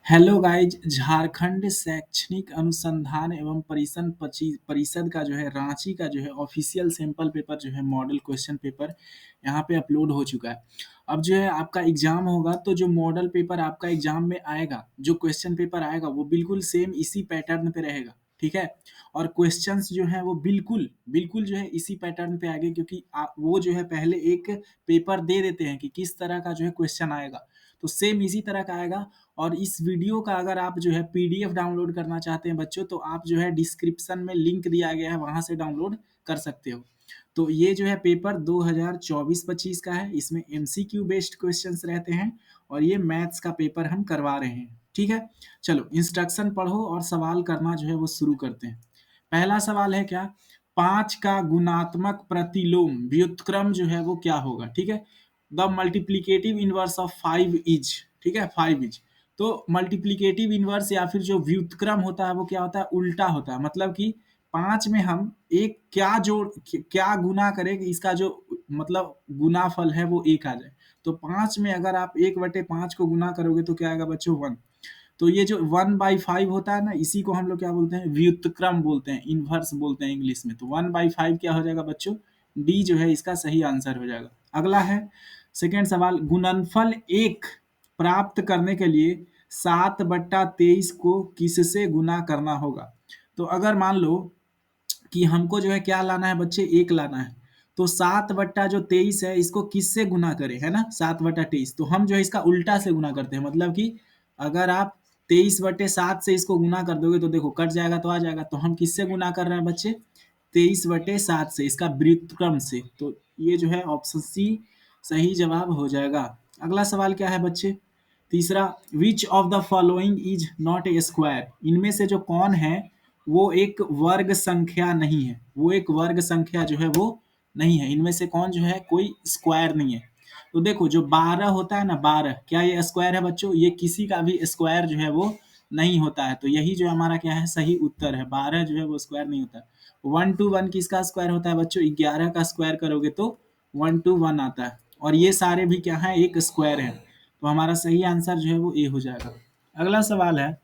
Hello guys, Jharkhand शैक्षणिक अनुसंधान एवं परिषद का जो है रांची का जो है ऑफिशियल सैंपल पेपर जो है मॉडल क्वेश्चन पेपर यहाँ पे अपलोड हो चुका है। अब जो है आपका एग्जाम होगा तो जो मॉडल पेपर आपका एग्जाम में आएगा, जो क्वेश्चन पेपर आएगा वो बिल्कुल सेम इसी पैटर्न पे रहेगा। ठीक है। और क्वेश्चंस जो है वो बिल्कुल बिल्कुल जो है इसी पैटर्न पे आएंगे, क्योंकि वो जो है पहले एक पेपर दे देते हैं कि किस तरह का जो है क्वेश्चन आएगा, तो सेम इसी तरह का आएगा। और इस वीडियो का अगर आप जो है पीडीएफ डाउनलोड करना चाहते हैं बच्चों, तो आप जो है डिस्क्रिप्शन में लिंक दिया गया है, वहां से डाउनलोड कर सकते हो। तो ये जो है पेपर 2024-25 का है, इसमें एमसीक्यू बेस्ड क्वेश्चंस रहते हैं और ये मैथ्स का पेपर हम करवा रहे हैं। ठीक है। चलो इंस्ट्रक्शन पढ़ो और सवाल करना जो है वो शुरू करते हैं। पहला सवाल है क्या, 5 का गुणात्मक प्रतिलोम व्युत्क्रम जो है वो क्या होगा। ठीक है। The multiplicative inverse of 5 is, ठीक है, 5 इज। तो मल्टीप्लीकेटिव इनवर्स या फिर जो व्युत्क्रम होता है वो क्या होता है, उल्टा होता है। मतलब कि 5 में हम एक क्या गुना करें कि इसका जो मतलब गुनाफल है वो 1 आ जाए। तो 5 में अगर आप 1/5 को गुना करोगे तो क्या आएगा बच्चों, 1। तो ये जो 1/5 होता है ना, इसी को हम लोग क्या बोलते हैं, व्युत्क्रम बोलते हैं, इनवर्स बोलते हैं इंग्लिश में। तो 1/5 क्या हो जाएगा बच्चों, डी जो है इसका सही आंसर हो जाएगा। अगला है सेकेंड सवाल, गुणनफल 1 प्राप्त करने के लिए 7/23 को किससे गुना करना होगा। तो अगर मान लो कि हमको जो है क्या लाना है बच्चे, 1 लाना है, तो 7/23 है, इसको किससे गुना करें, है ना, 7/23। तो हम जो है इसका उल्टा से गुना करते हैं। मतलब कि अगर आप 23/7 से इसको गुना कर दोगे तो देखो कट जाएगा तो आ जाएगा। तो हम किससे गुना कर रहे हैं बच्चे, 23/7 से, इसका व्युत्क्रम से। तो ये जो है ऑप्शन सी सही जवाब हो जाएगा। अगला सवाल क्या है बच्चे, तीसरा, which of the following is not a square. इनमें से जो कौन है वो एक वर्ग संख्या नहीं है, वो एक वर्ग संख्या जो है वो नहीं है। इनमें से कौन जो है कोई स्क्वायर नहीं है। तो देखो जो 12 होता है ना, 12 क्या ये स्क्वायर है बच्चों, ये किसी का भी स्क्वायर जो है वो नहीं होता है। तो यही जो हमारा क्या है सही उत्तर है, 12 जो है वो स्क्वायर नहीं होता। 1 to 1 किसका स्क्वायर होता है बच्चों, 11 का स्क्वायर करोगे तो 1 to 1 आता है। और ये सारे भी क्या है, एक स्क्वायर है। तो हमारा सही आंसर जो है वो ए हो जाएगा। अगला सवाल है,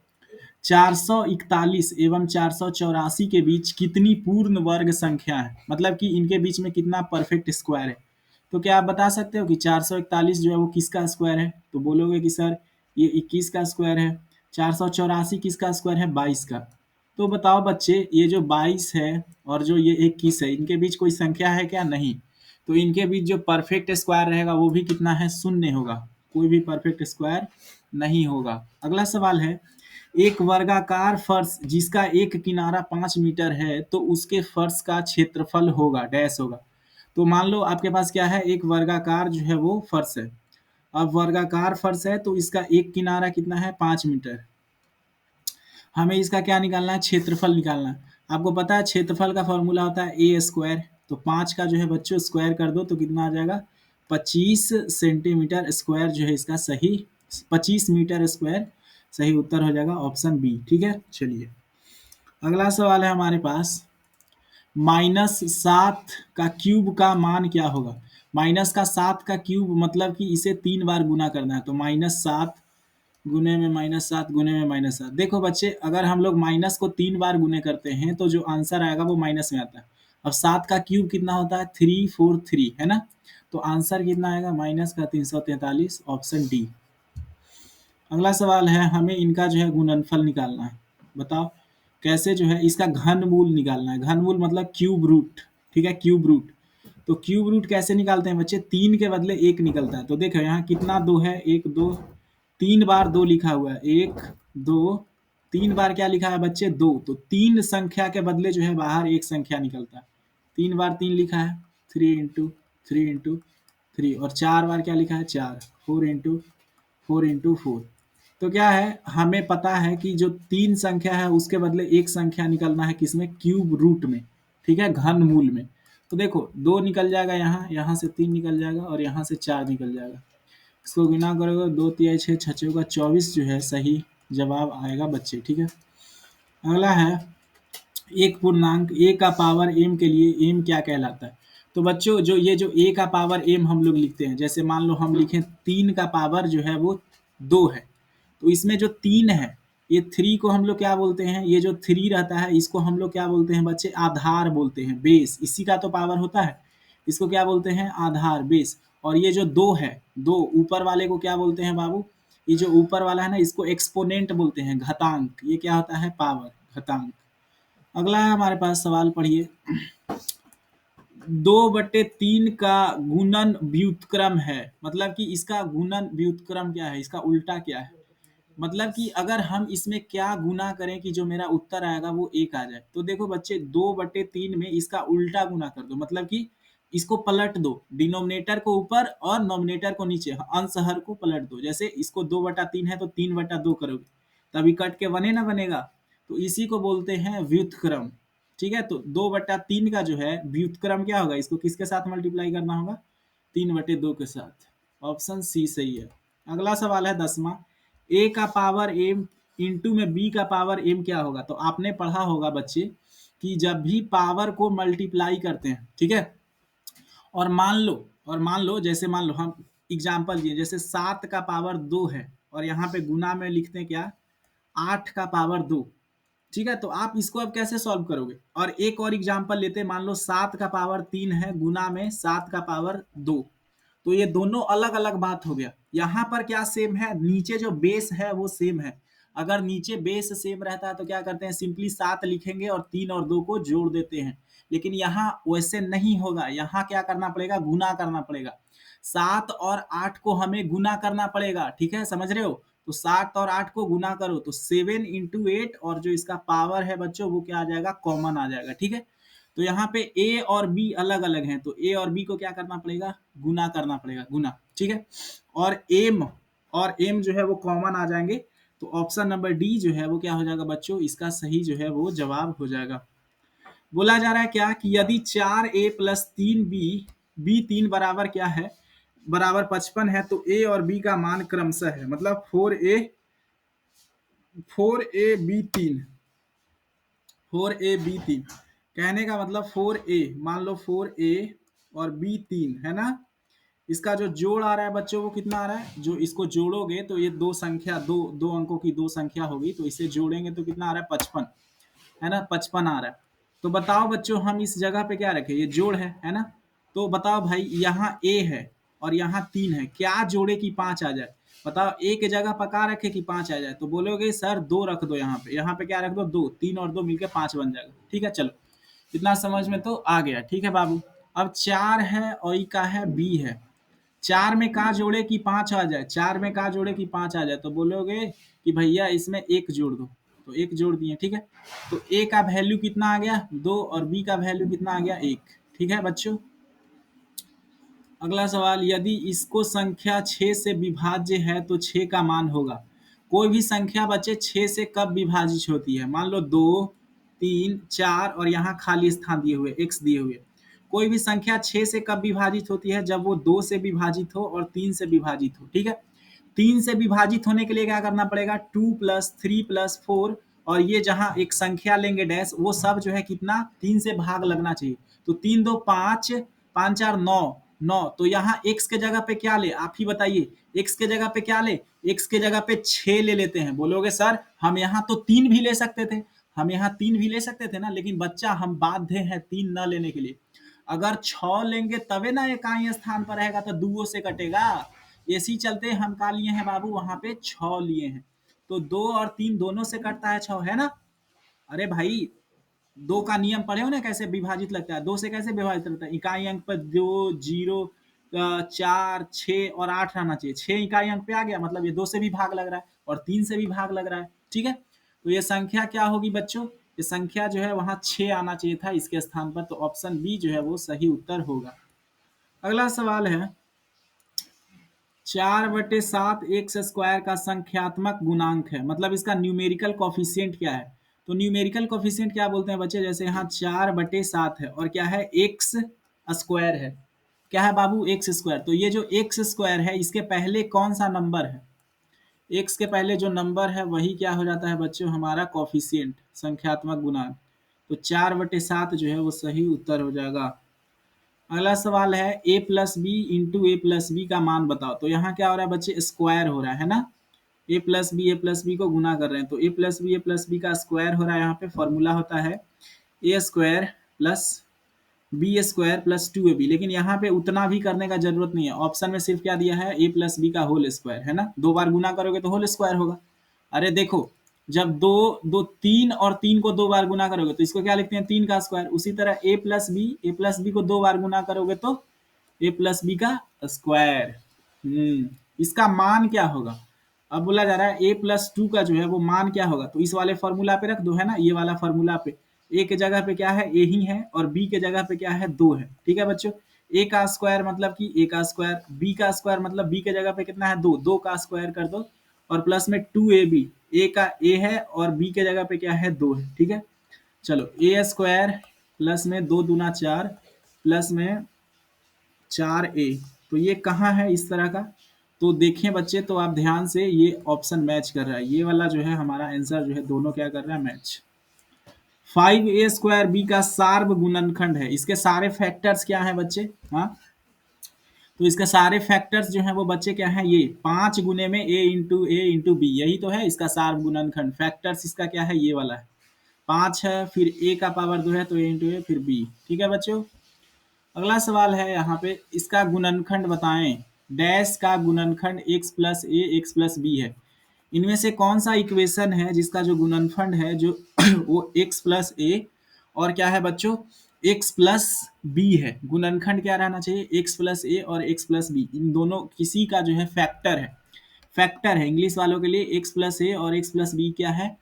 441 एवं 484 के बीच कितनी पूर्ण वर्ग संख्या है। मतलब कि इनके बीच में कितना परफेक्ट स्क्वायर है। तो क्या आप बता सकते हो कि 441 जो है वो किसका स्क्वायर है। तो बोलोगे कि सर ये 21 का स्क्वायर है। 484 किसका स्क्वायर है, 22 का। तो बताओ बच्चे, ये जो 22 है और जो ये 21 है, इनके बीच कोई संख्या है क्या, नहीं। तो इनके बीच जो परफेक्ट स्क्वायर रहेगा वो भी कितना है, शून्य होगा। कोई भी परफेक्ट स्क्वायर नहीं होगा। अगला सवाल है, एक वर्गाकार फर्श जिसका एक किनारा 5 मीटर है तो उसके फर्श का क्षेत्रफल होगा डैश होगा। तो मान लो आपके पास क्या है, एक वर्गाकार जो है वो फर्श है। अब वर्गाकार फर्श है तो इसका एक किनारा कितना है, 5 मीटर। हमें इसका क्या निकालना है, क्षेत्रफल निकालना है। आपको पता है क्षेत्रफल का फॉर्मूला होता है ए स्क्वायर। तो 5 का जो है बच्चों स्क्वायर कर दो तो कितना आ जाएगा, 25 सेंटीमीटर स्क्वायर जो है इसका सही, 25 मीटर स्क्वायर सही उत्तर हो जाएगा, ऑप्शन बी। ठीक है। चलिए अगला सवाल है हमारे पास, -7 का क्यूब का मान क्या होगा। -7 का क्यूब मतलब कि इसे 3 बार गुना करना है। तो -7 गुने में -7 गुने में -7। देखो बच्चे, अगर हम लोग माइनस को 3 बार गुने करते हैं तो जो आंसर आएगा वो माइनस में आता है। अब 7 का क्यूब कितना होता है, 343, है ना। तो आंसर कितना आएगा, -343, ऑप्शन डी। अगला सवाल है, हमें इनका जो है गुणनफल निकालना है। बताओ कैसे जो है इसका घनमूल निकालना है। घनमूल मतलब क्यूब रूट। ठीक है, क्यूब रूट। तो क्यूब रूट कैसे निकालते हैं बच्चे, 3 के बदले 1 निकलता है। तो देखो यहाँ कितना 2 है, 1 2, 3 बार 2 लिखा हुआ है, 1 2, 3 बार क्या लिखा है बच्चे, 2। तो 3 संख्या के बदले जो है बाहर एक संख्या निकलता है। 3 बार 3 लिखा है, 3 × 3 × 3, और 4 बार क्या लिखा है, 4, 4 × 4 तो क्या है, हमें पता है कि जो 3 संख्या है उसके बदले एक संख्या निकलना है, किसमें, क्यूब रूट में। ठीक है, घन मूल में। तो देखो 2 निकल जाएगा, यहाँ यहाँ से 3 निकल जाएगा और यहाँ से 4 निकल जाएगा। इसको गुना करोगे 2 तिया 6, 6 चौका 24 जो है सही जवाब आएगा बच्चे। ठीक है। अगला है, एक पूर्णांक ए का पावर एम के लिए एम क्या कहलाता है। तो बच्चों जो ये जो ए का पावर एम हम लोग लिखते हैं, जैसे मान लो हम लिखें 3 का पावर जो है वो 2 है। तो इसमें जो 3 है, ये 3 को हम लोग क्या बोलते हैं, ये जो 3 रहता है इसको हम लोग क्या बोलते हैं बच्चे, आधार बोलते हैं, बेस, इसी का तो पावर होता है, इसको क्या बोलते हैं, आधार, बेस। और ये जो 2 है, 2 ऊपर वाले को क्या बोलते हैं बाबू, ये जो ऊपर वाला है ना इसको एक्सपोनेंट बोलते हैं, घातांक, ये क्या होता है, पावर, घातांक। अगला है हमारे पास सवाल, पढ़िए। 2/3 का गुणन व्युत्क्रम है, मतलब कि इसका गुणन व्युत्क्रम क्या है, इसका उल्टा क्या है, मतलब कि अगर हम इसमें क्या गुना करें कि जो मेरा उत्तर आएगा वो 1 आ जाए। तो देखो बच्चे, 2/3 में इसका उल्टा गुना कर दो, मतलब कि इसको पलट दो, डिनोमिनेटर को ऊपर और नोमिनेटर को नीचे, अंश हर को पलट दो। जैसे इसको 2/3 है तो 3/2 करोगे, तभी कट के बने ना बनेगा, तो इसी को बोलते हैं व्युत्क्रम। ठीक है, तो 2/3 का जो है व्युत्क्रम क्या होगा, इसको किसके साथ मल्टीप्लाई करना होगा, 3/2 के साथ। ऑप्शन सी सही है। अगला सवाल है 10वां, ए का पावर एम इंटू में बी का पावर एम क्या होगा। तो आपने पढ़ा होगा बच्चे कि जब भी पावर को मल्टीप्लाई करते हैं, ठीक है, और मान लो जैसे मान लो हम एग्जाम्पल दिए, जैसे 7 का पावर 2 है और यहाँ पे गुना में लिखते हैं क्या, 8 का पावर 2। ठीक है, तो आप इसको अब कैसे सॉल्व करोगे। और एक और एग्जांपल लेते हैं, मान लो 7 का पावर 3 है गुना में 7 का पावर 2। तो ये दोनों अलग अलग बात हो गया। यहाँ पर क्या सेम है, नीचे जो बेस है वो सेम है। अगर नीचे बेस सेम रहता है तो क्या करते हैं, सिंपली 7 लिखेंगे और 3 और 2 को जोड़ देते हैं। लेकिन यहाँ वैसे नहीं होगा, यहाँ क्या करना पड़ेगा, गुना करना पड़ेगा। 7 और 8 को हमें गुना करना पड़ेगा, ठीक है, समझ रहे हो। तो 7 और 8 को गुना करो तो 7 × 8, और जो इसका पावर है बच्चों वो क्या आ जाएगा, कॉमन आ जाएगा। ठीक है, तो यहाँ पे ए और बी अलग अलग हैं, तो ए और बी को क्या करना पड़ेगा, गुना करना पड़ेगा, गुना। ठीक है, और एम जो है वो कॉमन आ जाएंगे। तो ऑप्शन नंबर डी जो है वो क्या हो जाएगा बच्चों, इसका सही जो है वो जवाब हो जाएगा। बोला जा रहा है क्या कि यदि 4a + 3b, b3 बराबर क्या है, बराबर 55 है, तो ए और बी का मान क्रमशः है, मतलब 4a b3, कहने का मतलब 4a, मान लो 4a और b3 है ना, इसका जो जोड़ आ रहा है बच्चों वो कितना आ रहा है, जो इसको जोड़ोगे तो ये दो संख्या, दो दो अंकों की दो संख्या होगी, तो इसे जोड़ेंगे तो कितना आ रहा है, 55, है ना, 55 आ रहा है। तो बताओ बच्चों हम इस जगह पे क्या रखें, ये जोड़ है ना। तो बताओ भाई, यहाँ ए है और यहाँ 3 है, क्या जोड़े कि 5 आ जाए, बताओ, ए के जगह पका रखे कि 5 आ जाए। तो बोलोगे सर 2 रख दो, यहाँ पे क्या रख दो, 2, 3 और 2 मिलकर 5 बन जाएगा। ठीक है, चलो इतना समझ में तो आ गया। ठीक है बाबू, अब 4 है और ई का है बी है, 4 में का जोड़े कि 5 आ जाए, 4 में का जोड़े कि 5 आ जाए, तो बोलोगे कि भैया इसमें 1 जोड़ दो, तो 1 जोड़ दिए। ठीक है, तो ए का वैल्यू कितना आ गया, 2, और बी का वैल्यू कितना आ गया, 1। ठीक है बच्चों, अगला सवाल, यदि इसको संख्या 6 से विभाज्य है तो 6 का मान होगा। कोई भी संख्या बच्चे 6 से कब विभाजित होती है, मान लो 2, 3, 4 और यहाँ खाली स्थान दिए हुए, x दिए हुए। कोई भी संख्या 6 से कब विभाजित होती है, जब वो 2 से विभाजित हो और 3 से विभाजित हो। ठीक है, 3 से विभाजित होने के लिए क्या करना पड़ेगा, 2 + 3 + 4, और ये जहाँ एक संख्या लेंगे डैश, वो सब जो है कितना, 3 से भाग लगना चाहिए। तो 3 2 5, 5 4 9, 9। तो यहाँ x के जगह पे क्या ले, आप ही बताइए, x के जगह पे क्या ले, x के जगह पे 6 ले लेते हैं। बोलोगे सर हम यहाँ तो 3 भी ले सकते थे, हम यहाँ 3 भी ले सकते थे ना, लेकिन बच्चा हम बाध्य हैं 3 न लेने के लिए। अगर 6 लेंगे तबे ना इकाई स्थान पर रहेगा, तो दुओ से कटेगा। इसी चलते हम का लिए हैं बाबू, वहां पे 6 लिए हैं। तो 2 और 3 दोनों से कटता है 6, है ना। अरे भाई, 2 का नियम पढ़े हो ना, कैसे विभाजित लगता है, 2 से कैसे विभाजित लगता है, इकाई अंक पर 2, 0, 4, 6 और 8 रहना चाहिए। 6 इकाई अंक पे आ गया, मतलब ये 2 से भी भाग लग रहा है और 3 से भी भाग लग रहा है। ठीक है, तो ये संख्या क्या होगी बच्चों, ये संख्या जो है वहां 6 आना चाहिए था इसके स्थान पर, तो ऑप्शन बी जो है वो सही उत्तर होगा। अगला सवाल है, 4/7 एक्स स्क्वायर का संख्यात्मक गुणांक है, मतलब इसका न्यूमेरिकल कॉफिशिएंट क्या है। तो न्यूमेरिकल कॉफिशिएंट क्या बोलते हैं बच्चे, जैसे यहाँ 4/7 है और क्या है, एक्स स्क्वायर है, क्या है बाबू, एक्स स्क्वायर। तो ये जो एक्स स्क्वायर है इसके पहले कौन सा नंबर है, एक्स के पहले जो नंबर है वही क्या हो जाता है बच्चों, हमारा कॉफिशिएंट, संख्यात्मक गुणांक। तो 4/7 जो है वो सही उत्तर हो जाएगा। अगला सवाल है, a + b × a + b का मान बताओ। तो यहाँ क्या हो रहा है बच्चे, स्क्वायर हो रहा है ना, ए प्लस बी को गुना कर रहे हैं, तो ए प्लस बी का स्क्वायर हो रहा है, यहाँ पे फॉर्मूला होता है A square plus B square plus 2ab। लेकिन यहाँ पे उतना भी करने का जरूरत नहीं है, ऑप्शन में सिर्फ क्या दिया है ए प्लस बी का होल स्क्वायर, है ना, दो बार गुना करोगे तो होल स्क्वायर होगा। अरे देखो, जब दो दो तीन और तीन को दो बार गुना करोगे तो इसको क्या लिखते हैं, तीन का स्क्वायर। उसी तरह ए प्लस बी को दो बार गुना करोगे तो ए प्लस बी का स्क्वायर। इसका मान क्या होगा, अब बोला जा रहा है ए प्लस टू का जो है वो मान क्या होगा, तो इस वाले फॉर्मूला पे रख दो, है ना, ये वाला फॉर्मूला पे ए के जगह पे क्या है, ए ही है, और बी के जगह पे क्या है, दो है। ठीक है बच्चों, ए का स्क्वायर मतलब कि ए का स्क्वायर, बी का स्क्वायर मतलब बी के जगह पे कितना है, दो, दो का स्क्वायर कर दो, और प्लस में 2ab, ए का ए है और बी के जगह पे क्या है, दो है। ठीक है, चलो ए स्क्वायर प्लस में दो दूना चार प्लस में 4a, तो ये कहाँ है इस तरह का, तो देखिए बच्चे, तो आप ध्यान से, ये ऑप्शन मैच कर रहा है, ये वाला जो है हमारा आंसर जो है दोनों क्या कर रहा है, मैच। 5a² बी का सार्व गुणनखंड है, इसके सारे फैक्टर्स क्या है बच्चे, हाँ, तो इसके सारे फैक्टर्स जो है वो बच्चे क्या है, ये 5 गुने में a इंटू बी, यही तो है इसका सार्व गुणनखंड। फैक्टर्स इसका क्या है, ये वाला है, 5 है, फिर a का पावर 2 है तो a फिर b। ठीक है बच्चों, अगला सवाल है यहाँ पे, इसका गुणनखंड बताएं, डैश का गुणनखंड x प्लस ए एक्स प्लस बी है, इनमें से कौन सा इक्वेशन है जिसका जो गुणनफंड है जो वो x प्लस ए और क्या है बच्चों, x प्लस बी है। गुणनखंड क्या रहना चाहिए, x प्लस ए और x प्लस बी, इन दोनों किसी का जो है फैक्टर है, फैक्टर है इंग्लिश वालों के लिए, x प्लस ए और x प्लस बी क्या है,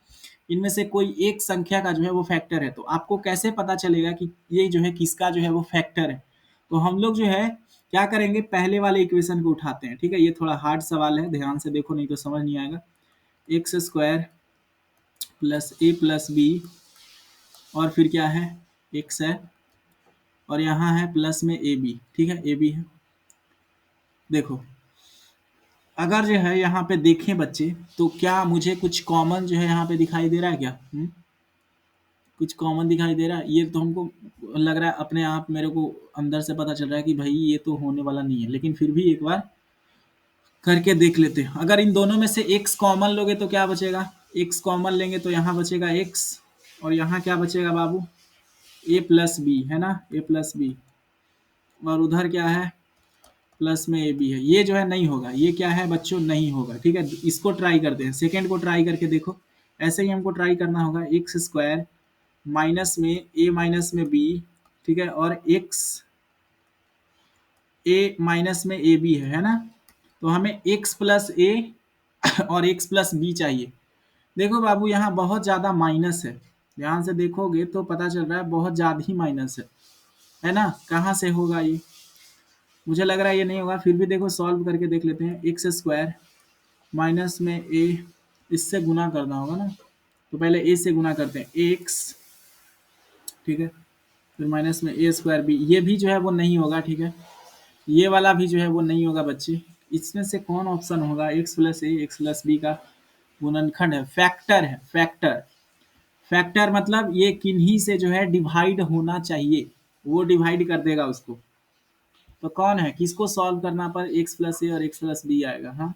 इनमें से कोई एक संख्या का जो है वो फैक्टर है। तो आपको कैसे पता चलेगा कि ये जो है किसका जो है वो फैक्टर है, तो हम लोग जो है क्या करेंगे, पहले वाले इक्वेशन को उठाते हैं। ठीक है, ये थोड़ा हार्ड सवाल है, ध्यान से देखो नहीं तो समझ नहीं आएगा। एक्स स्क्वायर प्लस ए प्लस बी और फिर क्या है, एक्स है, और यहाँ है प्लस में ए बी। ठीक है, ए बी है। देखो, अगर जो है यहाँ पे देखें बच्चे, तो क्या मुझे कुछ कॉमन जो है यहाँ पे दिखाई दे रहा है क्या, कुछ कॉमन दिखाई दे रहा है, ये तो हमको लग रहा है अपने आप, मेरे को अंदर से पता चल रहा है कि भाई ये तो होने वाला नहीं है, लेकिन फिर भी एक बार करके देख लेते हैं। अगर इन दोनों में से x कॉमन लोगे तो क्या बचेगा, x कॉमन लेंगे तो यहाँ बचेगा x, और यहाँ क्या बचेगा बाबू, a प्लस बी, है ना, a प्लस बी, और उधर क्या है, प्लस में ए बी है। ये जो है नहीं होगा, ये क्या है बच्चों, नहीं होगा। ठीक है, इसको ट्राई करते हैं, सेकेंड को ट्राई करके देखो, ऐसे ही हमको ट्राई करना होगा, एक्स स्क्वायर माइनस में ए माइनस में बी, ठीक है, और एक्स ए माइनस में ए बी है ना, तो हमें x प्लस ए और x प्लस बी चाहिए। देखो बाबू, यहाँ बहुत ज़्यादा माइनस है, ध्यान से देखोगे तो पता चल रहा है बहुत ज़्यादा ही माइनस है ना, कहाँ से होगा ये, मुझे लग रहा है ये नहीं होगा, फिर भी देखो सॉल्व करके देख लेते हैं। एक्स स्क्वायर माइनस में ए, इससे गुना करना होगा ना, तो पहले ए से गुना करते हैं, एक्स, ठीक है, फिर माइनस में ए स्क्वायर बी, ये भी जो है वो नहीं होगा। ठीक है, ये वाला भी जो है वो नहीं होगा बच्चे। इसमें से कौन ऑप्शन होगा, एक्स प्लस ए एक्स प्लस बी का गुणनखंड है, फैक्टर है, फैक्टर, फैक्टर मतलब ये किन्हीं से जो है डिवाइड होना चाहिए, वो डिवाइड कर देगा उसको। तो कौन है, किसको सॉल्व करना पर एक्स प्लस ए और एक्स प्लस बी आएगा, हाँ,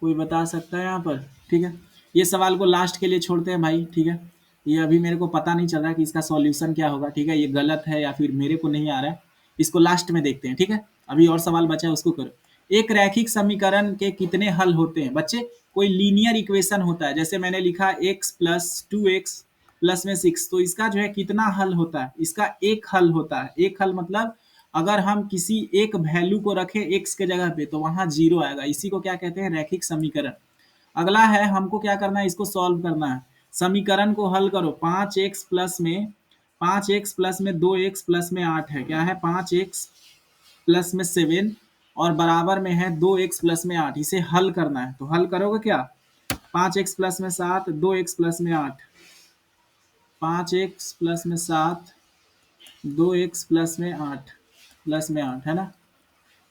कोई बता सकता है यहाँ पर। ठीक है, ये सवाल को लास्ट के लिए छोड़ते हैं भाई। ठीक है, ये अभी मेरे को पता नहीं चल रहा कि इसका सॉल्यूशन क्या होगा। ठीक है, ये गलत है या फिर मेरे को नहीं आ रहा है, इसको लास्ट में देखते हैं। ठीक है, अभी और सवाल बचा है उसको करो। एक रैखिक समीकरण के कितने हल होते हैं बच्चे, कोई लीनियर इक्वेशन होता है, जैसे मैंने लिखा x plus two x plus में 6, तो इसका जो है कितना हल होता है, इसका एक हल होता है। एक हल मतलब अगर हम किसी एक वैल्यू को रखें x के जगह पे तो वहां 0 आएगा, इसी को क्या कहते हैं, रैखिक समीकरण। अगला है, हमको क्या करना है, इसको सॉल्व करना है। समीकरण को हल करो, 5x प्लस में 2x प्लस में 8 है, क्या है, 5x प्लस में 7 और बराबर में है 2x प्लस में 8, इसे हल करना है। तो हल करोगे क्या, 5x प्लस में 7, 2x प्लस में 8, 5x प्लस में 7, 2x प्लस में 8, है ना,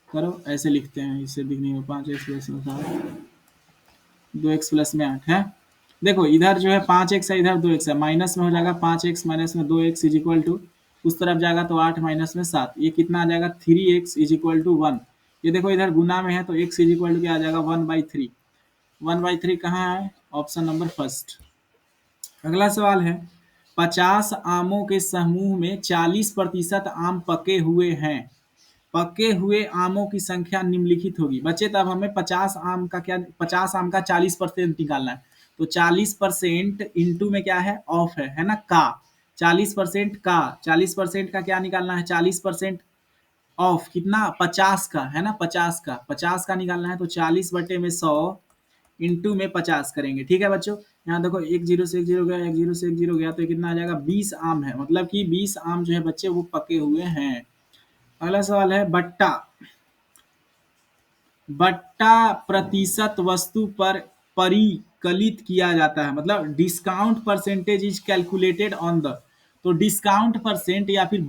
करो, ऐसे लिखते हैं, इससे दिखने में 5x प्लस में 7, 2x प्लस में 8 है। देखो इधर जो है 5x है, इधर 2x है, माइनस में हो जाएगा 5x माइनस में 2x इज इक्वल टू, उस तरफ जाएगा तो 8 माइनस में 7, ये कितना आ जाएगा, 3x इज इक्वल टू 1। ये देखो इधर गुना में है तो x इज इक्वल टू क्या आ जाएगा 1/3। 1/3 कहाँ है? Option number first. अगला सवाल है 50 आमों के समूह में 40% आम पके हुए हैं। पके हुए आमों की संख्या निम्नलिखित होगी। बच्चे तब हमें 50 आम का 40% निकालना है। तो 40% इंटू में क्या है? ऑफ है ना, का। 40% का 40% का क्या निकालना है? 40% ऑफ कितना? 50 का है ना, 50 का निकालना है। तो 40/100 इंटू में 50 करेंगे। ठीक है बच्चों, यहाँ देखो एक जीरो से एक जीरो गया, एक जीरो से एक जीरो गया, तो कितना आ जाएगा? 20 आम है, मतलब कि 20 आम जो है बच्चे वो पके हुए हैं। अगला सवाल है बट्टा। बट्टा प्रतिशत वस्तु पर परिकलित किया जाता है, मतलब discount percentage is calculated on the. तो डिस्काउंट परसेंट या फिर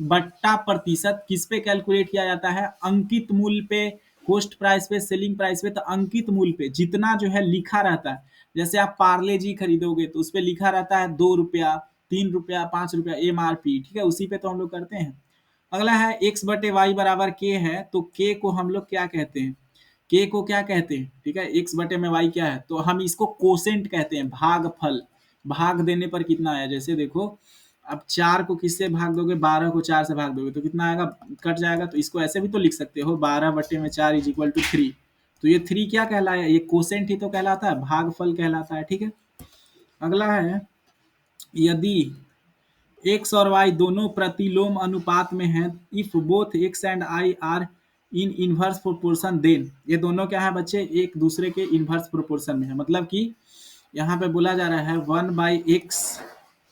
बट्टा प्रतिशत किस पे कैलकुलेट किया जाता है? अंकित मूल्य पे, कोस्ट प्राइस पे, सेलिंग प्राइस पे। तो अंकित मूल्य पे जितना जो है लिखा रहता है, जैसे आप पार्ले जी खरीदोगे तो उस पे लिखा रहता है 2 रुपया, 3 रुपया, 5 रुपया MRP, ठीक है, उसी पे तो हम लोग करते हैं। अगला है x/y बराबर k है, तो k को हम लोग क्या कहते हैं? के को क्या कहते हैं? ठीक है, एक्स बटे में वाई क्या है? तो हम इसको कोसेंट कहते हैं, भागफल। भाग देने पर कितना आया? जैसे देखो, अब 4 को किससे भाग दोगे? 12 को 4 से भाग दोगे तो कितना आएगा? कट जाएगा। तो इसको ऐसे भी तो लिख सकते हो, 12/4 इज इक्वल टू 3। तो ये 3 क्या कहलाया? ये कोसेंट ही तो कहलाता है, भागफल कहलाता है। ठीक है, अगला है यदि एक्स और वाई दोनों प्रतिलोम अनुपात में हैं, if both X and Y are in inverse proportion, then ये दोनों क्या है बच्चे? एक दूसरे के इनवर्स प्रोपोर्शन में है। मतलब कि यहाँ पे बोला जा रहा है 1/x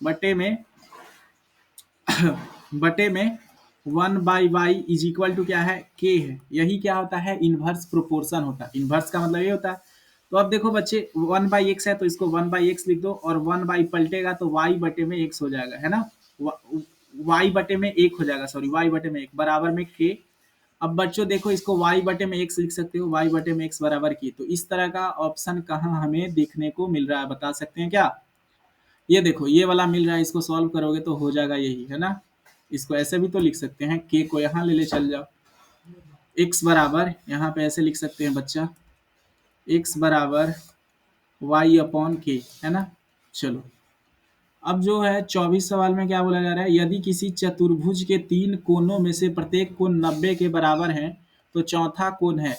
बटे में बटे में 1/y इज इक्वल टू क्या है? k है। यही क्या होता है? इनवर्स प्रोपोर्शन होता है। इनवर्स का मतलब ये होता है। तो अब देखो बच्चे, 1/x है तो इसको 1/x लिख दो, और 1 पलटेगा तो y बटे में x हो जाएगा, है ना। y बटे में 1 हो जाएगा, सॉरी, y बटे में 1 बराबर में k। अब बच्चों देखो, इसको y बटे में x लिख सकते हो, y बटे में x बराबर की। तो इस तरह का ऑप्शन कहाँ हमें देखने को मिल रहा है, बता सकते हैं क्या? ये देखो, ये वाला मिल रहा है, इसको सॉल्व करोगे तो हो जाएगा यही, है ना। इसको ऐसे भी तो लिख सकते हैं, k को यहाँ ले चल जाओ, x बराबर यहाँ पे ऐसे लिख सकते हैं बच्चा, x बराबर y/k, है ना। चलो, अब जो है 24 सवाल में क्या बोला जा रहा है? यदि किसी चतुर्भुज के 3 कोनों में से प्रत्येक कोण 90 के बराबर है, तो चौथा कोण है।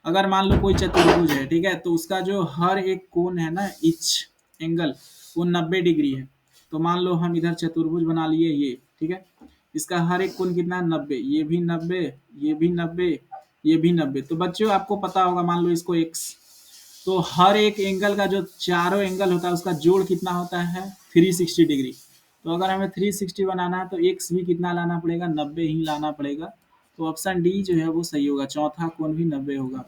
अगर मान लो कोई चतुर्भुज है, ठीक है, तो उसका जो हर एक कोण है ना, इच एंगल, वो 90 डिग्री है। तो मान लो हम इधर चतुर्भुज बना लिए ये, ठीक है, इसका हर एक कोण कितना है? 90। ये भी 90, ये भी 90, ये भी 90। तो बच्चों आपको पता होगा, मान लो इसको x, तो हर एक एंगल का जो चारों एंगल होता है उसका जोड़ कितना होता है? 360 डिग्री। तो अगर हमें 360 बनाना है तो एक्स भी कितना लाना पड़ेगा? 90 ही लाना पड़ेगा। तो ऑप्शन डी जो है वो सही होगा, चौथा कोण भी 90 होगा।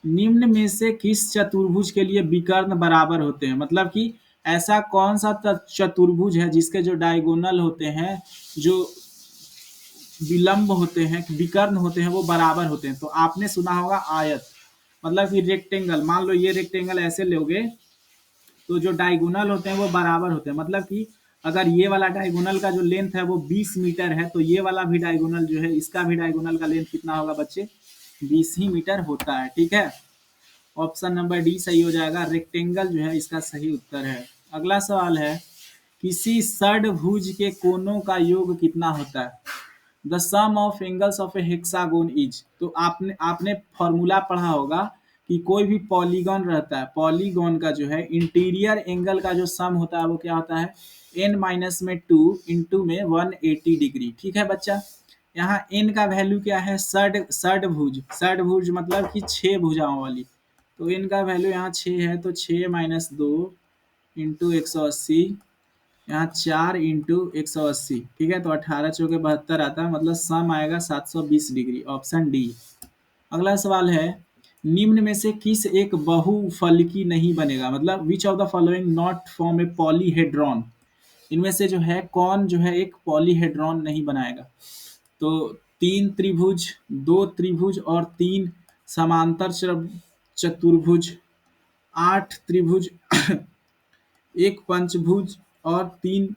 निम्न में से किस चतुर्भुज के लिए विकर्ण बराबर होते हैं? मतलब कि ऐसा कौन सा चतुर्भुज है जिसके जो डायगोनल होते हैं, जो विलंब होते हैं, विकर्ण होते हैं, वो बराबर होते हैं? तो आपने सुना होगा आयत, मतलब कि रेक्टेंगल। मान लो ये रेक्टेंगल ऐसे लोगे तो जो डायगोनल होते हैं वो बराबर होते हैं। मतलब कि अगर ये वाला डायगोनल का जो लेंथ है वो 20 मीटर है, तो ये वाला भी डायगोनल जो है, इसका भी डायगोनल का लेंथ कितना होगा बच्चे? 20 ही मीटर होता है। ठीक है, ऑप्शन नंबर डी सही हो जाएगा, रेक्टेंगल जो है इसका सही उत्तर है। अगला सवाल है किसी षडभुज के कोनों का योग कितना होता है? The sum of angles of a hexagon is. तो आपने आपने फॉर्मूला पढ़ा होगा कि कोई भी पॉलीगॉन रहता है, पॉलीगॉन का जो है इंटीरियर एंगल का जो सम होता है वो क्या होता है? n-2 इंटू में 180 डिग्री। ठीक है बच्चा, यहाँ n का वैल्यू क्या है? षडभुज, षडभुज मतलब कि 6 भुजाओं वाली। तो n का वैल्यू यहाँ 6 है, तो 6-2 इंटू 180, यहाँ 4 इंटू 180, ठीक है, तो 18×4 = 72 आता है, मतलब सम आएगा 720 डिग्री, ऑप्शन डी। अगला सवाल है निम्न में से किस एक बहुफलकी नहीं बनेगा? मतलब which of the following not form A polyhedron. इनमें से जो है कौन जो है एक पॉलीहेड्रॉन नहीं बनाएगा? तो 3 त्रिभुज, 2 त्रिभुज और 3 समांतर चतुर्भुज, 8 त्रिभुज, एक पंचभुज और 3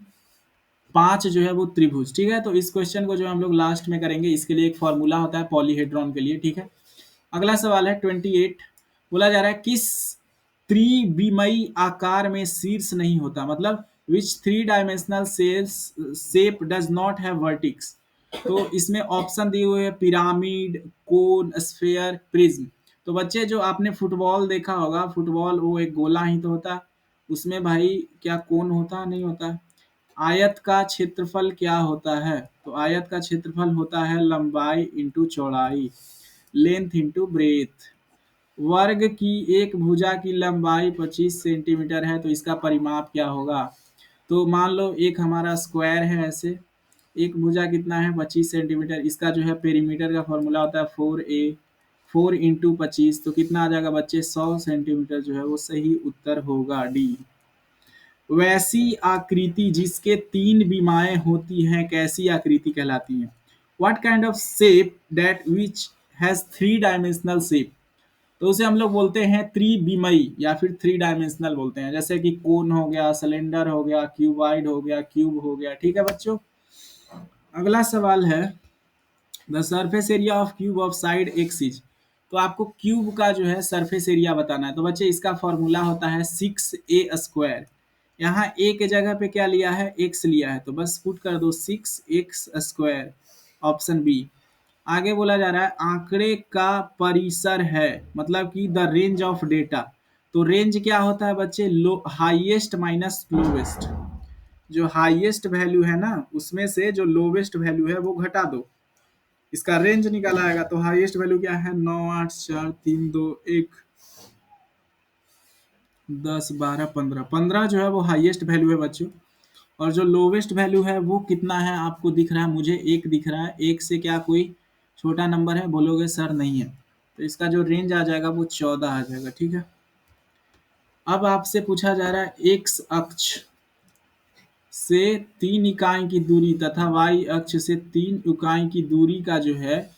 5 जो है वो त्रिभुज, ठीक है। तो इस क्वेश्चन को जो हम लोग लास्ट में करेंगे, इसके लिए एक फॉर्मूला होता है पॉलीहेड्रॉन के लिए, ठीक है। अगला सवाल है 28, बोला जा रहा है किस त्रिविमीय आकार में शीर्ष नहीं होता, मतलब which three dimensional cells shape does not have vertex. तो इसमें ऑप्शन दिए हुए हैं पिरामिड, कोन, स्फेयर, प्रिज्म। तो बच्चे जो आपने फुटबॉल देखा होगा, फुटबॉल वो एक गोला ही तो होता है, उसमें भाई क्या कोन होता नहीं होता। आयत का क्षेत्रफल क्या होता है, तो आयत का क्षेत्रफल होता है लंबाई इंटू चौड़ाई, लेंथ इंटू ब्रेथ। वर्ग की एक भुजा की लंबाई 25 सेंटीमीटर है, तो इसका परिमाप क्या होगा। तो मान लो एक हमारा स्क्वायर है ऐसे, एक भुजा कितना है 25 सेंटीमीटर, इसका जो है पेरीमीटर का फॉर्मूला होता है 4a, 4 इंटू 25, तो कितना आ जाएगा बच्चे 100 सेंटीमीटर जो है वो सही उत्तर होगा डी। वैसी आकृति जिसके तीन विमाएं होती हैं कैसी आकृति कहलाती है। What kind of shape that which has three dimensional shape, तो उसे हम लोग बोलते हैं त्रिविमीय या फिर थ्री डायमेंशनल बोलते हैं, जैसे कि कोन हो गया, सिलेंडर हो गया, क्यूबॉइड हो गया, क्यूब हो गया, ठीक है बच्चों। अगला सवाल है the surface area of cube of side x is, तो आपको क्यूब का जो है सरफेस एरिया बताना है। तो बच्चे इसका फॉर्मूला होता है 6a²। यहाँ ए के जगह पे क्या लिया है, एक्स लिया है, तो बस पुट कर दो 6x², ऑप्शन बी। आगे बोला जा रहा है आंकड़े का परिसर है, मतलब कि द रेंज ऑफ डेटा। तो रेंज क्या होता है बच्चे, लो हाईएस्ट माइनस लोवेस्ट। जो हाईएस्ट वैल्यू है ना उसमें से जो लोवेस्ट वैल्यू है वो घटा दो, इसका रेंज निकाला आएगा। तो हाईएस्ट वैल्यू क्या है 9, 8, 4, 3, 2, 1, 10, 12, 15, 15 जो है वो हाईएस्ट वैल्यू है बच्चों। और जो लोवेस्ट वैल्यू है वो कितना है आपको दिख रहा है, मुझे एक दिख रहा है, एक से क्या कोई छोटा नंबर है, बोलोगे सर नहीं है, तो इसका जो रेंज आ जाएगा वो 14 आ जाएगा, ठीक है। अब आपसे पूछा जा रहा है एक्स अक्ष से 3 इकाई की दूरी तथा वाई अक्ष से 3 इकाई की दूरी का जो है,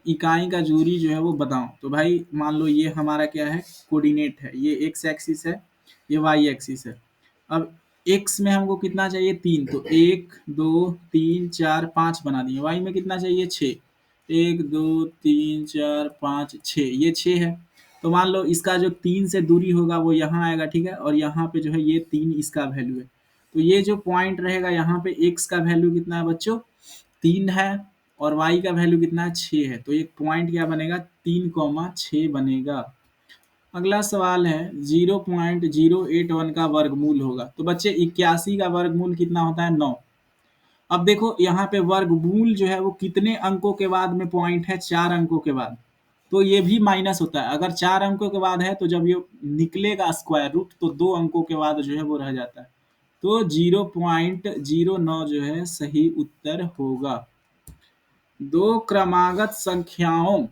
इकाई का दूरी जो है वो बताओ। तो भाई मान लो ये हमारा क्या है, कोऑर्डिनेट है, ये एक्स एक्सिस है, ये वाई एक्सिस है। अब एक्स में हमको कितना चाहिए 3, तो 1, 2, 3, 4, 5 बना दिए। वाई में कितना चाहिए 6, 1, 2, 3, 4, 5, 6, ये 6 है। तो मान लो इसका जो 3 से दूरी होगा वो यहाँ आएगा, ठीक है, और यहाँ पे जो है ये 3 इसका वैल्यू है। तो ये जो पॉइंट रहेगा यहाँ पे एक्स का वैल्यू कितना है बच्चों 3 है, और वाई का वैल्यू कितना है 6 है, तो एक पॉइंट क्या बनेगा 3,6 बनेगा। अगला सवाल है 0.081 का वर्गमूल होगा, तो बच्चे 81 का वर्गमूल कितना होता है 9। अब देखो यहाँ पे वर्गमूल जो है वो कितने अंकों के बाद में पॉइंट है, 4 अंकों के बाद, तो ये भी माइनस होता है। अगर 4 अंकों के बाद है तो जब ये निकलेगा स्क्वायर रूट तो 2 अंकों के बाद जो है वो रह जाता है। तो 0.09 जो है सही उत्तर होगा। दो क्रमागत संख्याओं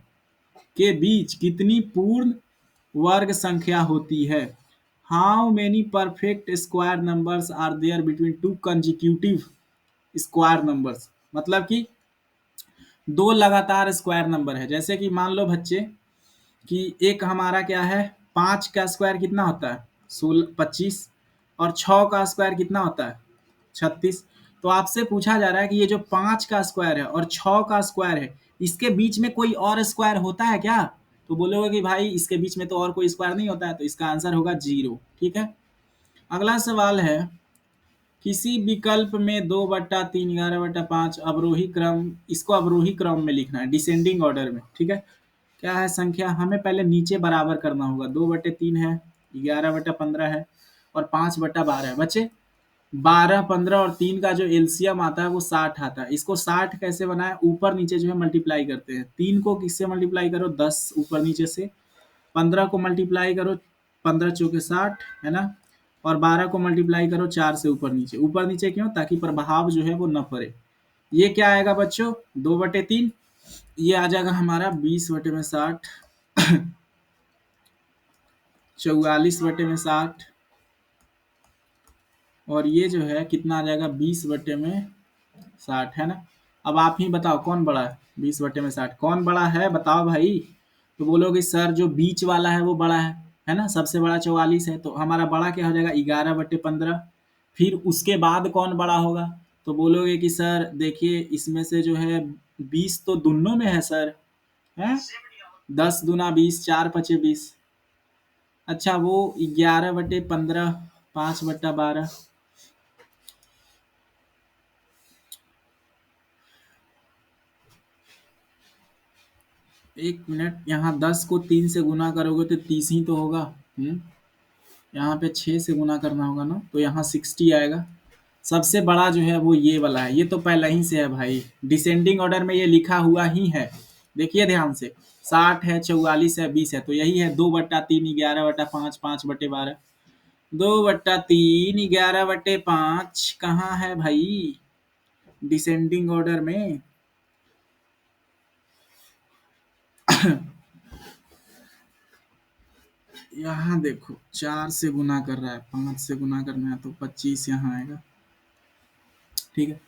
के बीच कितनी पूर्ण वर्ग संख्या होती है। How many perfect square numbers are there between two consecutive square numbers, मतलब कि दो लगातार स्क्वायर नंबर है। जैसे कि मान लो बच्चे कि एक हमारा क्या है 5 का स्क्वायर कितना होता है 16, 25, और 6 का स्क्वायर कितना होता है 36। तो आपसे पूछा जा रहा है कि ये जो 5 का स्क्वायर है और 6 का स्क्वायर है इसके बीच में कोई और स्क्वायर होता है क्या। तो बोलोगे कि भाई इसके बीच में तो और कोई स्क्वायर नहीं होता है, तो इसका आंसर होगा 0, ठीक है। अगला सवाल है किसी विकल्प में 2/3, 11/5 अवरोही क्रम, इसको अवरोही क्रम में लिखना है डिसेंडिंग ऑर्डर में, ठीक है। क्या है संख्या, हमें पहले नीचे बराबर करना होगा, 2/3 है, 11/15 है, और 5/12 है। बच्चे 12, 15 और 3 का जो एलसीएम आता है वो 60 आता है। इसको 60 कैसे बनाए, ऊपर नीचे जो है मल्टीप्लाई करते हैं। 3 को किससे मल्टीप्लाई करो 10 ऊपर नीचे से, 15 को मल्टीप्लाई करो 15 चौके 60 है ना, और 12 को मल्टीप्लाई करो 4 से ऊपर नीचे। ऊपर नीचे क्यों, ताकि प्रभाव जो है वो न पड़े। ये क्या आएगा बच्चों 2/3, ये आ जाएगा हमारा 20/60, 44/60, और ये जो है कितना आ जाएगा 20/60 है ना। अब आप ही बताओ कौन बड़ा है, 20/60 कौन बड़ा है बताओ भाई। तो बोलोगे सर जो बीच वाला है वो बड़ा है ना, सबसे बड़ा 44 है, तो हमारा बड़ा क्या हो जाएगा 11/15। फिर उसके बाद कौन बड़ा होगा, तो बोलोगे कि सर देखिए इसमें से जो है 20 तो दोनों में है सर, है 10 दूना 20, 4 पचे 20। अच्छा वो 11/15, 5/12। एक मिनट, यहाँ 10 को 3 से गुना करोगे तो 30 ही तो होगा। यहाँ पे 6 से गुना करना होगा ना, तो यहाँ 60 आएगा। सबसे बड़ा जो है वो ये वाला है, ये तो पहले ही से है भाई, डिसेंडिंग ऑर्डर में ये लिखा हुआ ही है। देखिए ध्यान से, 60 है, 44 है, 20 है, तो यही है 2/3, 11/5, 5/12। 2/3, 11/5 कहाँ है भाई डिसेंडिंग ऑर्डर में? यहाँ देखो 4 से गुना कर रहा है, 5 से गुना करना है तो 25 यहाँ आएगा। ठीक है,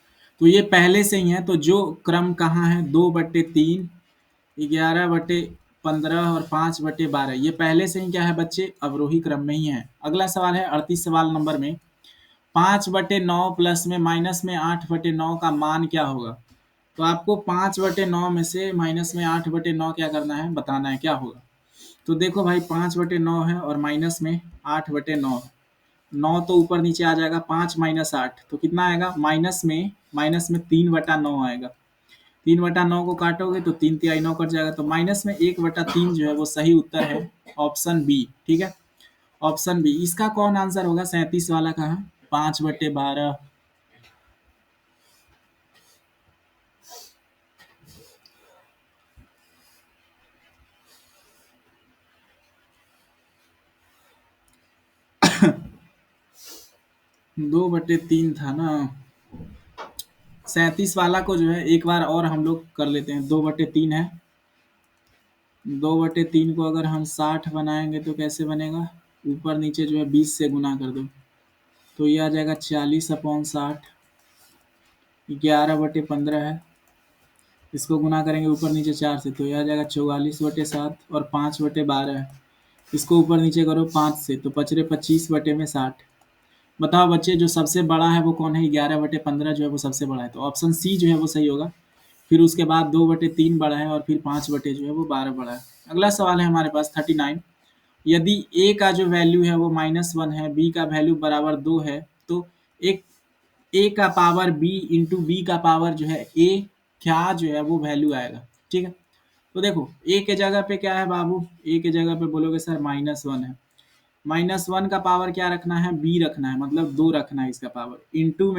तो ये पहले से ही है, तो जो क्रम कहाँ है, 2/3, 11/15 और 5/12, ये पहले से ही क्या है बच्चे, अवरोही क्रम में ही है। अगला सवाल है 38 सवाल नंबर में, 5/9 प्लस में माइनस में 8/9 का मान क्या होगा? तो आपको 5/9 में से माइनस में 8/9 क्या करना है, बताना है क्या होगा। तो देखो भाई 5/9 है और माइनस में 8/9, 9 तो ऊपर नीचे आ जाएगा, 5 - 8 तो कितना आएगा, माइनस में 3/9 आएगा। 3/9 को काटोगे तो 3 × 3 = 9 कट जाएगा, तो माइनस में 1/3 जो है वो सही उत्तर है, ऑप्शन बी। ठीक है, ऑप्शन बी इसका कौन आंसर होगा, 37 वाला का है 5/12। 2/3 था ना। 37 वाला को जो है एक बार और हम लोग कर लेते हैं, 2/3 है। 2/3 को अगर हम 60 बनाएंगे तो कैसे बनेगा, ऊपर नीचे जो है 20 से गुना कर दो, तो ये आ जाएगा 40/60। 11/15 है, इसको गुना करेंगे ऊपर नीचे 4 से, तो ये आ जाएगा 44/7। और 5/12 है, इसको ऊपर नीचे करो 5 से, तो बच रहे 25/60। बताओ बच्चे जो सबसे बड़ा है वो कौन है, 11/15 जो है वो सबसे बड़ा है, तो ऑप्शन सी जो है वो सही होगा। फिर उसके बाद 2/3 बड़ा है और फिर 5 जो है वो 12 बड़ा है। अगला सवाल है हमारे पास 39, यदि ए का जो वैल्यू है वो -1 है, बी का वैल्यू बराबर 2 है, तो एक ए का पावर बी इंटू बी का पावर जो है ए, क्या जो है वो वैल्यू आएगा। ठीक है, तो देखो ए के जगह पे क्या है बाबू, ए के जगह पे बोलोगे सर -1 है, -1 का पावर क्या रखना है, बी रखना है, मतलब 2 रखना है इसका पावर, इंटू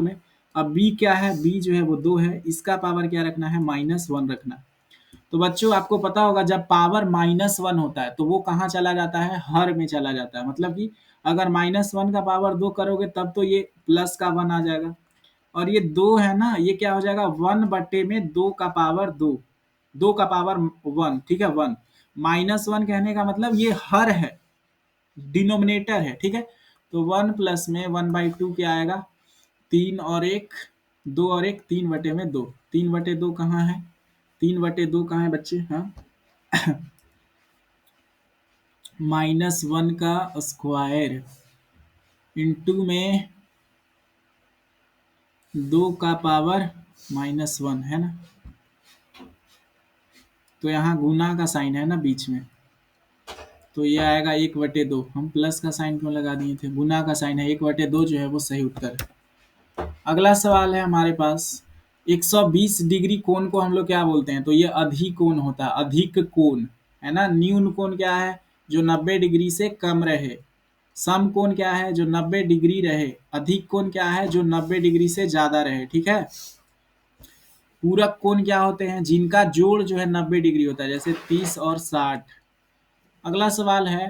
में अब बी क्या है, बी जो है वो 2 है, इसका पावर क्या रखना है, -1 रखना है। तो बच्चों आपको पता होगा जब पावर -1 होता है तो वो कहाँ चला जाता है, हर में चला जाता है, मतलब कि अगर -1 का पावर 2 करोगे तब तो ये प्लस का 1 आ जाएगा, और ये 2 है ना, ये क्या हो जाएगा, 1/2 का पावर 2, 2 का पावर 1। ठीक है, 1 -1 कहने का मतलब ये हर है, डिनोमिनेटर है। ठीक है, तो 1 प्लस में 1/2 क्या आएगा, 3 और 1, 2 और 1, 3/2। 3/2 कहाँ है, 3/2 कहाँ है बच्चे, हाँ -1 का स्क्वायर इंटू में 2 का पावर -1 है ना, तो यहाँ गुना का साइन है ना बीच में, तो ये आएगा 1/2। हम प्लस का साइन क्यों लगा दिए थे, गुना का साइन है, 1/2 जो है वो सही उत्तर है। अगला सवाल है हमारे पास, 120 डिग्री कोण को हम लोग क्या बोलते हैं, तो ये अधिकोण होता है, अधिक कोण है ना। न्यून कोण क्या है, जो 90 डिग्री से कम रहे। सम कोण क्या है, जो 90 डिग्री रहे। अधिक कोण क्या है, जो 90 डिग्री से ज्यादा रहे। ठीक है, पूरक कोण क्या होते हैं, जिनका जोड़ जो है 90 डिग्री होता है, जैसे 30 और 60। अगला सवाल है,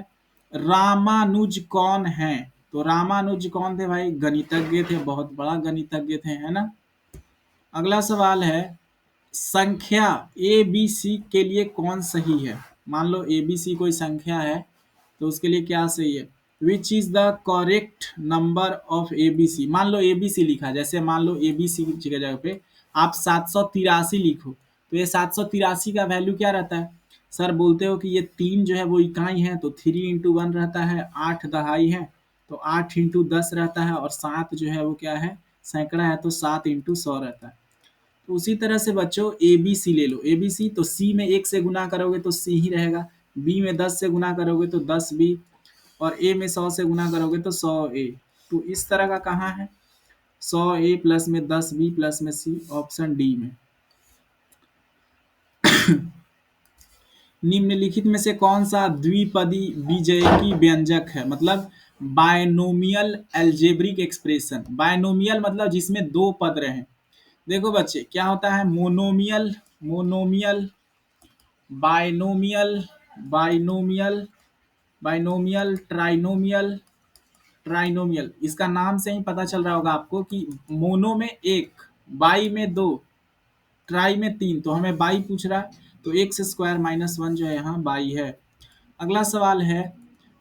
रामानुज कौन है, तो रामानुज कौन थे भाई, गणितज्ञ थे, बहुत बड़ा गणितज्ञ थे, है ना। अगला सवाल है, संख्या ए बी सी के लिए कौन सही है। मान लो ए बी सी कोई संख्या है, तो उसके लिए क्या सही है, which is the correct number of A B C. मान लो ए बी सी लिखा, जैसे मान लो ए बी सी की जगह पे आप 783 लिखो, तो ये 783 का वैल्यू क्या रहता है, सर बोलते हो कि ये 3 जो है वो इकाई है, तो 3 × 1 रहता है, 8 दहाई है, तो 8 × 10 रहता है, और 7 जो है वो क्या है, सैकड़ा है तो 7 × 100 रहता है। तो उसी तरह से बच्चों ए बी सी ले लो। ए बी सी तो सी में 1 से गुना करोगे तो सी ही रहेगा, बी में 10 से गुना करोगे तो 10 बी, और ए में 100 से गुना करोगे तो 100 ए। तो इस तरह का कहाँ है, 100 ए प्लस में 10 बी प्लस में सी, ऑप्शन डी में। निम्नलिखित में से कौन सा द्विपदी विजयकी व्यंजक है, मतलब बायनोमियल एल्जेब्रिक एक्सप्रेशन। बायनोमियल मतलब जिसमें दो पद रहे। देखो बच्चे क्या होता है, monomial, monomial, binomial, binomial, binomial, trinomial, trinomial. इसका नाम से ही पता चल रहा होगा आपको कि मोनो में एक, बाई में दो, ट्राई में तीन। तो हमें बाई पूछ रहा है, तो एक्स स्क्वायर माइनस 1 जो है यहाँ बाई है। अगला सवाल है,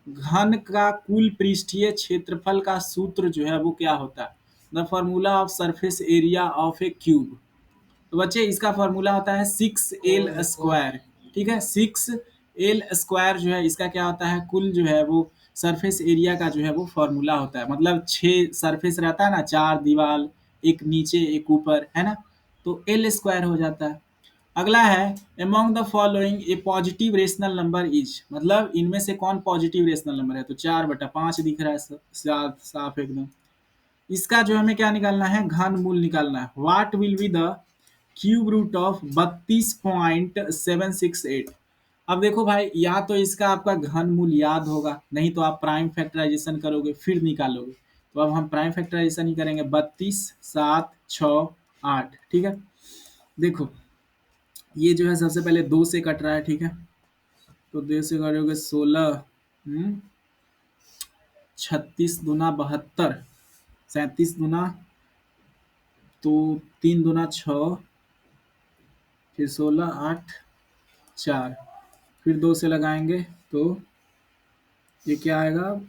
घन का कुल पृष्ठीय क्षेत्रफल का सूत्र जो है वो क्या होता है। The formula of surface area of A cube. तो बच्चे इसका फॉर्मूला होता है 6l²। ठीक है, 6l² जो है इसका क्या होता है, कुल जो है वो सरफेस एरिया का जो है वो फॉर्मूला होता है। मतलब 6 सरफेस रहता है ना, 4 दीवार, एक नीचे एक ऊपर, है ना, तो l² हो जाता है। अगला है, among the following A positive rational number is, मतलब इनमें से कौन पॉजिटिव रेशनल नंबर है, तो 4/5 दिख रहा है, साफ साफ एकदम। इसका जो हमें क्या निकालना है, घन मूल निकालना है। What will be the cube root of 32.768। अब देखो भाई, या तो इसका आपका घन मूल याद होगा, नहीं तो आप प्राइम फैक्टराइजेशन करोगे फिर निकालोगे। तो अब हम प्राइम फैक्टराइजेशन ही करेंगे, 32, 7, 6, 8। ठीक है, देखो ये जो है सबसे पहले 2 से कट रहा है, ठीक है, तो 2 से करोगे 16, 36 दूना 72, 37 दूना तो 3 दूना 6, फिर 16, 8, 4, फिर 2 से लगाएंगे तो ये क्या आएगा,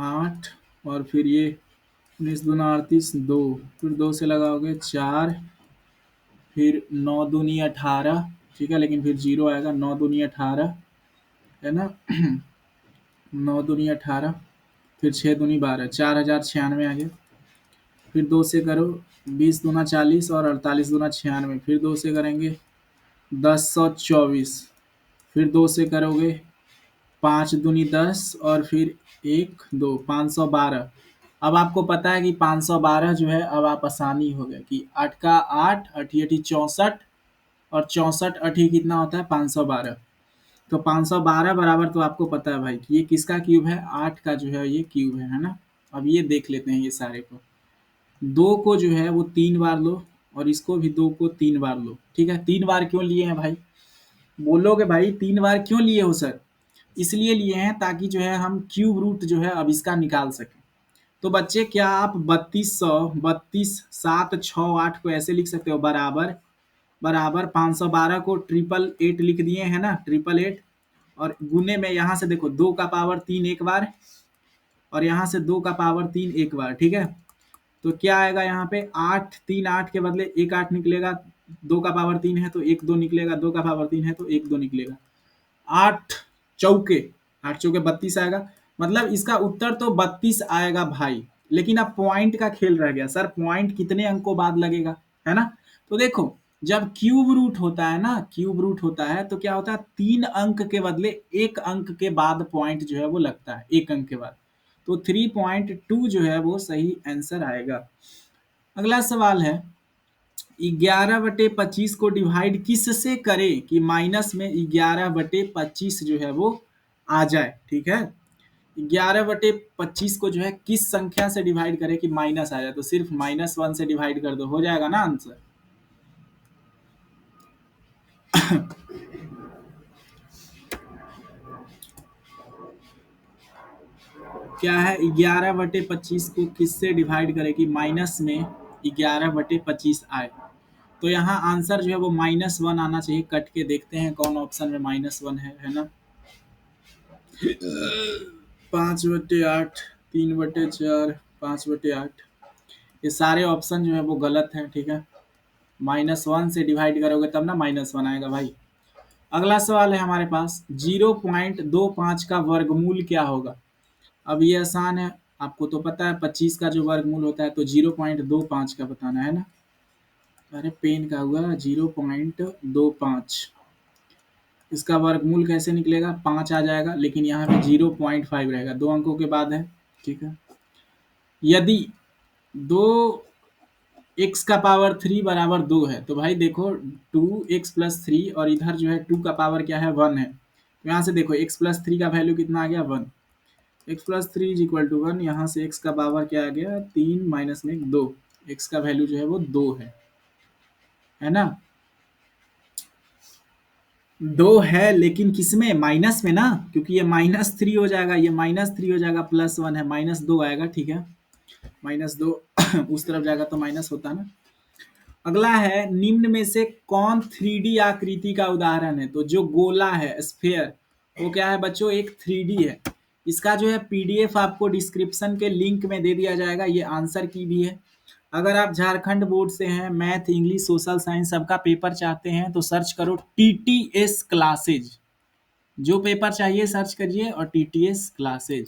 8, और फिर ये 19 दूना 38, 2, फिर 2 से लगाओगे 4, फिर 9 दूनी 18, ठीक है, लेकिन फिर 0 आएगा, 9 दूनी 18, है ना, 9 दूनी 18, फिर 6 दूनी 12, 4096 आ गया। फिर 2 से करो, 20 दूना 40 और 48 दूना 96, फिर 2 से करेंगे 1024, फिर 2 से करोगे 5 दूनी 10, और फिर 1 2, 512। अब आपको पता है कि 512 जो है, अब आप आसानी हो गया कि 8 का 8, 8 8 64, और 64 8 कितना होता है, 512। तो 512 बराबर, तो आपको पता है भाई कि ये किसका क्यूब है, 8 का जो है ये क्यूब है ना। अब ये देख लेते हैं, ये सारे को, 2 को जो है वो 3 बार लो, और इसको भी 2 को 3 बार लो। ठीक है, 3 बार क्यों लिए हैं भाई, बोलोगे भाई 3 बार क्यों लिए हो सर, इसलिए लिए हैं ताकि जो है हम क्यूब रूट जो है अब इसका निकाल सकें। तो बच्चे क्या आप 32, 7, 6, 8 को ऐसे लिख सकते हो, बराबर बराबर 512 को 888 लिख दिए है ना, 888, और गुने में यहाँ से देखो 2 का पावर 3 एक बार, और यहाँ से 2 का पावर 3 एक बार। ठीक है, तो क्या आएगा यहाँ पे, 8 3 8 के बदले एक 8 निकलेगा, 2 का पावर 3 है तो 1 2 निकलेगा, 2 का पावर 3 है तो 1 2 निकलेगा, 8 चौके, 8 चौके 32 आएगा। मतलब इसका उत्तर तो 32 आएगा भाई, लेकिन अब पॉइंट का खेल रह गया, सर पॉइंट कितने अंकों बाद लगेगा, है ना। तो देखो जब क्यूब रूट होता है ना, क्यूब रूट होता है तो क्या होता है, 3 अंक के बदले 1 अंक के बाद पॉइंट जो है वो लगता है, 1 अंक के बाद। तो 3.2 जो है वो सही आंसर आएगा। अगला सवाल है, 11/25 को डिवाइड किस से करें कि माइनस में 11/25 जो है वो आ जाए। ठीक है, 11/25 को जो है किस संख्या से डिवाइड करें कि माइनस आ जाए, तो सिर्फ -1 से डिवाइड कर दो, हो जाएगा ना आंसर। क्या है, 11/25 को किससे डिवाइड करें कि माइनस में 11/25 आए। तो यहाँ आंसर जो है वो -1 आना चाहिए। कट के देखते हैं कौन ऑप्शन में -1 है ना। 5/8, 3/4, 5/8, ये सारे ऑप्शन जो है वो गलत हैं। ठीक है, -1 से डिवाइड करोगे तब ना -1 आएगा भाई। अगला सवाल है हमारे पास, 0.25 का वर्गमूल क्या होगा। अब ये आसान है, आपको तो पता है 25 का जो वर्गमूल होता है तो 0.25 का बताना है ना। अरे पेन का हुआ 0.25, इसका वर्गमूल कैसे निकलेगा, 5 आ जाएगा, लेकिन यहाँ पे 0.5 रहेगा, 2 अंकों के बाद है। ठीक है, यदि दो एक्स का पावर 3 बराबर 2 है तो भाई देखो 2x+3 और इधर जो है 2 का पावर क्या है 1 है, तो यहाँ से देखो x+3 का वैल्यू कितना आ गया 1, x+3 इज इक्वल टू 1, यहाँ से x का पावर क्या आ गया 3 माइनस में 2, x का वैल्यू जो है वो 2 है ना। 2 है लेकिन किसमें, माइनस में ना, क्योंकि ये -3 हो जाएगा, ये -3 हो जाएगा, +1 है, -2 आएगा। ठीक है, -2 उस तरफ जाएगा तो माइनस होता है ना। अगला है निम्न में से कौन 3D आकृति का उदाहरण है, तो जो गोला है स्फेयर वो क्या है बच्चों, एक 3D है। इसका जो है पीडीएफ आपको डिस्क्रिप्शन के लिंक में दे दिया जाएगा, ये आंसर की भी है। अगर आप झारखंड बोर्ड से हैं, मैथ इंग्लिश सोशल साइंस सबका पेपर चाहते हैं तो सर्च करो टीटीएस क्लासेज, जो पेपर चाहिए सर्च करिए और टीटीएस क्लासेज।